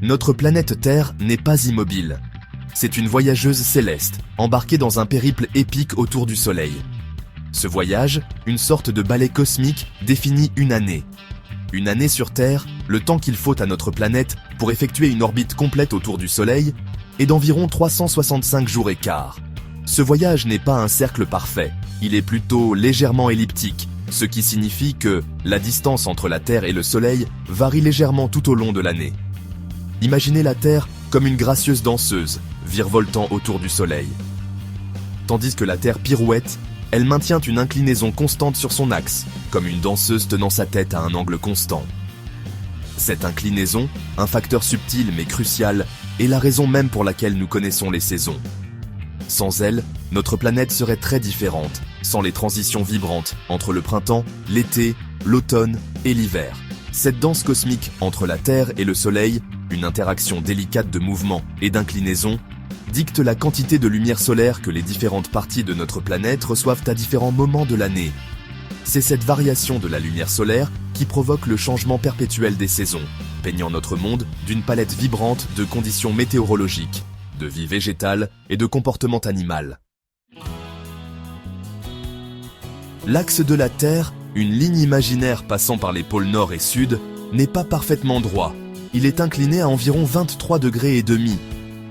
Notre planète Terre n'est pas immobile. C'est une voyageuse céleste, embarquée dans un périple épique autour du Soleil. Ce voyage, une sorte de ballet cosmique, définit une année. Une année sur Terre, le temps qu'il faut à notre planète pour effectuer une orbite complète autour du Soleil, est d'environ 365 jours et quart. Ce voyage n'est pas un cercle parfait, il est plutôt légèrement elliptique, ce qui signifie que la distance entre la Terre et le Soleil varie légèrement tout au long de l'année. Imaginez la Terre comme une gracieuse danseuse, virevoltant autour du Soleil. Tandis que la Terre pirouette, elle maintient une inclinaison constante sur son axe, comme une danseuse tenant sa tête à un angle constant. Cette inclinaison, un facteur subtil mais crucial, est la raison même pour laquelle nous connaissons les saisons. Sans elle, notre planète serait très différente, sans les transitions vibrantes entre le printemps, l'été, l'automne et l'hiver. Cette danse cosmique entre la Terre et le Soleil, une interaction délicate de mouvement et d'inclinaison, dicte la quantité de lumière solaire que les différentes parties de notre planète reçoivent à différents moments de l'année. C'est cette variation de la lumière solaire qui provoque le changement perpétuel des saisons, peignant notre monde d'une palette vibrante de conditions météorologiques, de vie végétale et de comportement animal. L'axe de la Terre, une ligne imaginaire passant par les pôles nord et sud, n'est pas parfaitement droit. Il est incliné à environ 23 degrés et demi.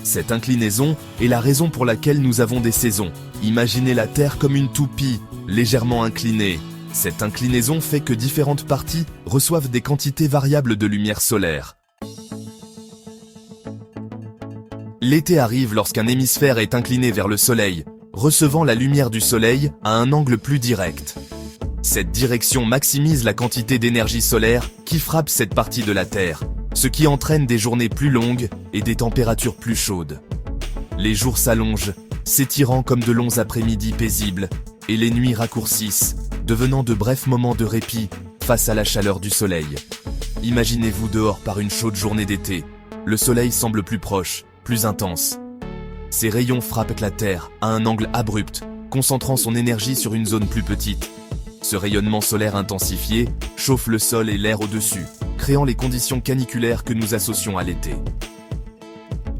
Cette inclinaison est la raison pour laquelle nous avons des saisons. Imaginez la Terre comme une toupie, légèrement inclinée. Cette inclinaison fait que différentes parties reçoivent des quantités variables de lumière solaire. L'été arrive lorsqu'un hémisphère est incliné vers le Soleil, recevant la lumière du Soleil à un angle plus direct. Cette direction maximise la quantité d'énergie solaire qui frappe cette partie de la Terre, ce qui entraîne des journées plus longues et des températures plus chaudes. Les jours s'allongent, s'étirant comme de longs après-midi paisibles, et les nuits raccourcissent, devenant de brefs moments de répit face à la chaleur du Soleil. Imaginez-vous dehors par une chaude journée d'été. Le Soleil semble plus proche, plus intense. Ses rayons frappent la Terre à un angle abrupt, concentrant son énergie sur une zone plus petite. Ce rayonnement solaire intensifié chauffe le sol et l'air au-dessus, créant les conditions caniculaires que nous associons à l'été.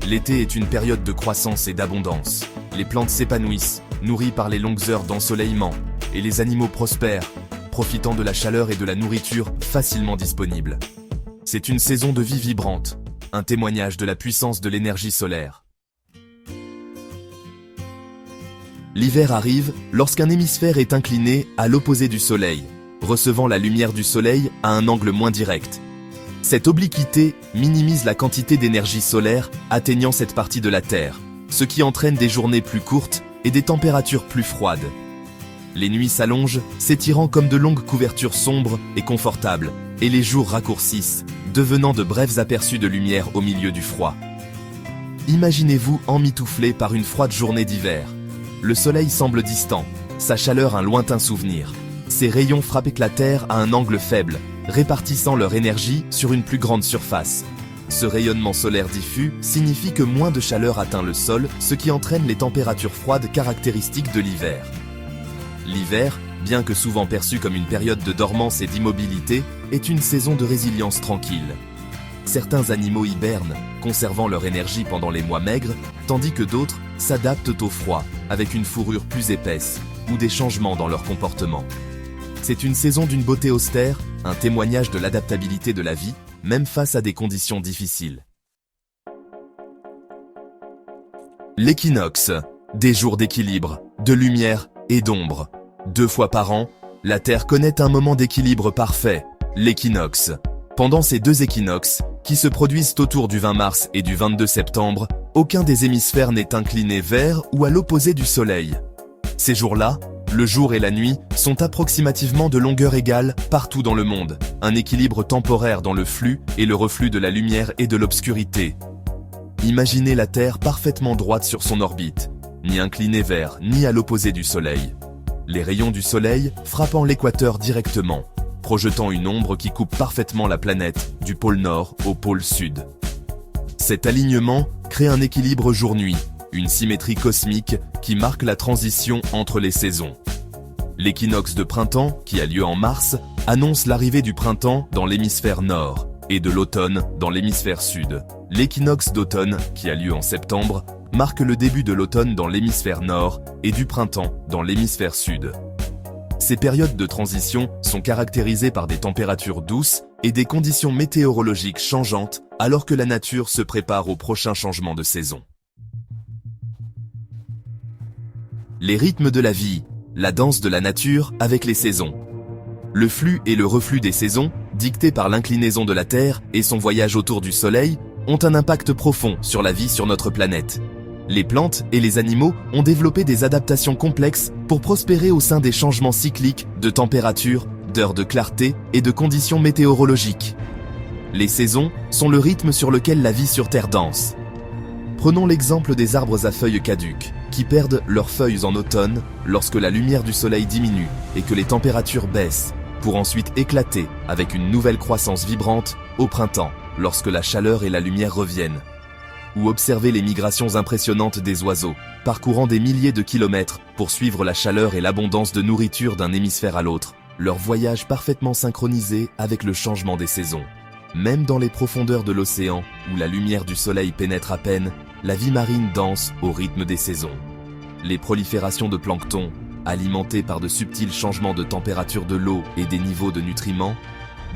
L'été est une période de croissance et d'abondance. Les plantes s'épanouissent, nourries par les longues heures d'ensoleillement, et les animaux prospèrent, profitant de la chaleur et de la nourriture facilement disponibles. C'est une saison de vie vibrante, un témoignage de la puissance de l'énergie solaire. L'hiver arrive lorsqu'un hémisphère est incliné à l'opposé du Soleil, recevant la lumière du Soleil à un angle moins direct. Cette obliquité minimise la quantité d'énergie solaire atteignant cette partie de la Terre, ce qui entraîne des journées plus courtes et des températures plus froides. Les nuits s'allongent, s'étirant comme de longues couvertures sombres et confortables, et les jours raccourcissent, devenant de brefs aperçus de lumière au milieu du froid. Imaginez-vous emmitouflé par une froide journée d'hiver. Le Soleil semble distant, sa chaleur un lointain souvenir. Ses rayons frappent la Terre à un angle faible, répartissant leur énergie sur une plus grande surface. Ce rayonnement solaire diffus signifie que moins de chaleur atteint le sol, ce qui entraîne les températures froides caractéristiques de l'hiver. L'hiver, bien que souvent perçu comme une période de dormance et d'immobilité, est une saison de résilience tranquille. Certains animaux hibernent, conservant leur énergie pendant les mois maigres, tandis que d'autres s'adaptent au froid, avec une fourrure plus épaisse, ou des changements dans leur comportement. C'est une saison d'une beauté austère, un témoignage de l'adaptabilité de la vie, même face à des conditions difficiles. L'équinoxe, des jours d'équilibre, de lumière et d'ombre. 2 fois par an, la Terre connaît un moment d'équilibre parfait, l'équinoxe. Pendant ces 2 équinoxes, qui se produisent autour du 20 mars et du 22 septembre, aucun des hémisphères n'est incliné vers ou à l'opposé du Soleil. Ces jours-là, le jour et la nuit sont approximativement de longueur égale partout dans le monde, un équilibre temporaire dans le flux et le reflux de la lumière et de l'obscurité. Imaginez la Terre parfaitement droite sur son orbite, ni inclinée vers ni à l'opposé du Soleil. Les rayons du Soleil frappant l'équateur directement, projetant une ombre qui coupe parfaitement la planète du pôle nord au pôle sud. Cet alignement crée un équilibre jour-nuit, une symétrie cosmique qui marque la transition entre les saisons. L'équinoxe de printemps, qui a lieu en mars, annonce l'arrivée du printemps dans l'hémisphère nord, et de l'automne dans l'hémisphère sud. L'équinoxe d'automne, qui a lieu en septembre, marque le début de l'automne dans l'hémisphère nord et du printemps dans l'hémisphère sud. Ces périodes de transition sont caractérisées par des températures douces et des conditions météorologiques changeantes alors que la nature se prépare au prochain changement de saison. Les rythmes de la vie, la danse de la nature avec les saisons. Le flux et le reflux des saisons, dictés par l'inclinaison de la Terre et son voyage autour du Soleil, ont un impact profond sur la vie sur notre planète. Les plantes et les animaux ont développé des adaptations complexes pour prospérer au sein des changements cycliques de température, d'heures de clarté et de conditions météorologiques. Les saisons sont le rythme sur lequel la vie sur Terre danse. Prenons l'exemple des arbres à feuilles caduques, qui perdent leurs feuilles en automne lorsque la lumière du soleil diminue et que les températures baissent, pour ensuite éclater avec une nouvelle croissance vibrante au printemps, lorsque la chaleur et la lumière reviennent. Ou observer les migrations impressionnantes des oiseaux, parcourant des milliers de kilomètres pour suivre la chaleur et l'abondance de nourriture d'un hémisphère à l'autre, leur voyage parfaitement synchronisé avec le changement des saisons. Même dans les profondeurs de l'océan, où la lumière du soleil pénètre à peine, la vie marine danse au rythme des saisons. Les proliférations de plancton, alimentées par de subtils changements de température de l'eau et des niveaux de nutriments,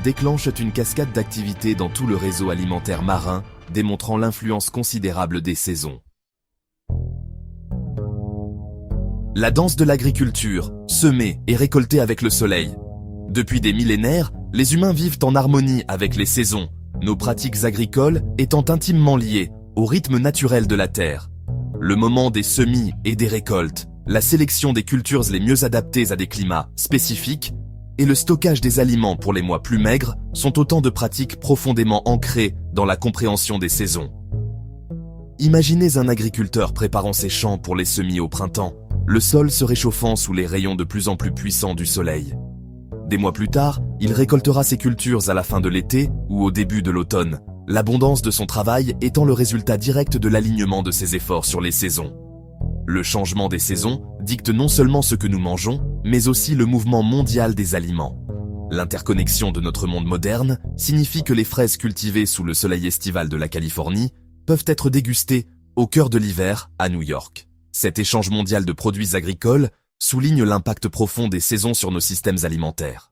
déclenchent une cascade d'activités dans tout le réseau alimentaire marin, démontrant l'influence considérable des saisons. La danse de l'agriculture, semer et récolter avec le soleil. Depuis des millénaires, les humains vivent en harmonie avec les saisons, nos pratiques agricoles étant intimement liées au rythme naturel de la Terre. Le moment des semis et des récoltes, la sélection des cultures les mieux adaptées à des climats spécifiques et le stockage des aliments pour les mois plus maigres sont autant de pratiques profondément ancrées dans la compréhension des saisons. Imaginez un agriculteur préparant ses champs pour les semis au printemps, le sol se réchauffant sous les rayons de plus en plus puissants du soleil. Des mois plus tard, il récoltera ses cultures à la fin de l'été ou au début de l'automne, l'abondance de son travail étant le résultat direct de l'alignement de ses efforts sur les saisons. Le changement des saisons dicte non seulement ce que nous mangeons, mais aussi le mouvement mondial des aliments. L'interconnexion de notre monde moderne signifie que les fraises cultivées sous le soleil estival de la Californie peuvent être dégustées au cœur de l'hiver à New York. Cet échange mondial de produits agricoles souligne l'impact profond des saisons sur nos systèmes alimentaires.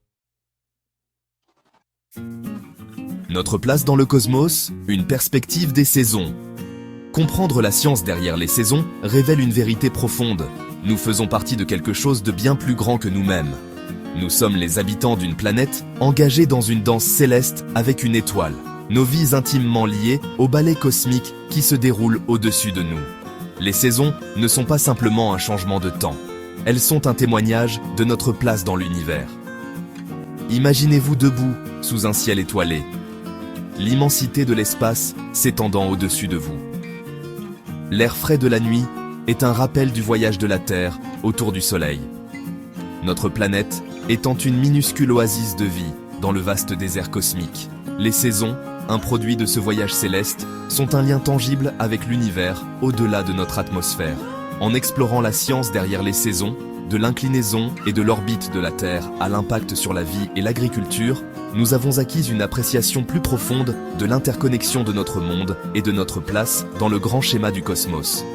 Notre place dans le cosmos, une perspective des saisons. Comprendre la science derrière les saisons révèle une vérité profonde. Nous faisons partie de quelque chose de bien plus grand que nous-mêmes. Nous sommes les habitants d'une planète engagée dans une danse céleste avec une étoile. Nos vies intimement liées au ballet cosmique qui se déroule au-dessus de nous. Les saisons ne sont pas simplement un changement de temps. Elles sont un témoignage de notre place dans l'univers. Imaginez-vous debout sous un ciel étoilé, l'immensité de l'espace s'étendant au-dessus de vous. L'air frais de la nuit est un rappel du voyage de la Terre autour du Soleil. Notre planète étant une minuscule oasis de vie dans le vaste désert cosmique. Les saisons, un produit de ce voyage céleste, sont un lien tangible avec l'univers au-delà de notre atmosphère. En explorant la science derrière les saisons, de l'inclinaison et de l'orbite de la Terre à l'impact sur la vie et l'agriculture, nous avons acquis une appréciation plus profonde de l'interconnexion de notre monde et de notre place dans le grand schéma du cosmos.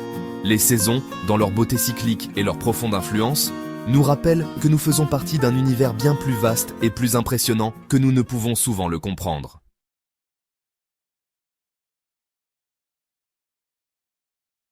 Les saisons, dans leur beauté cyclique et leur profonde influence, nous rappellent que nous faisons partie d'un univers bien plus vaste et plus impressionnant que nous ne pouvons souvent le comprendre.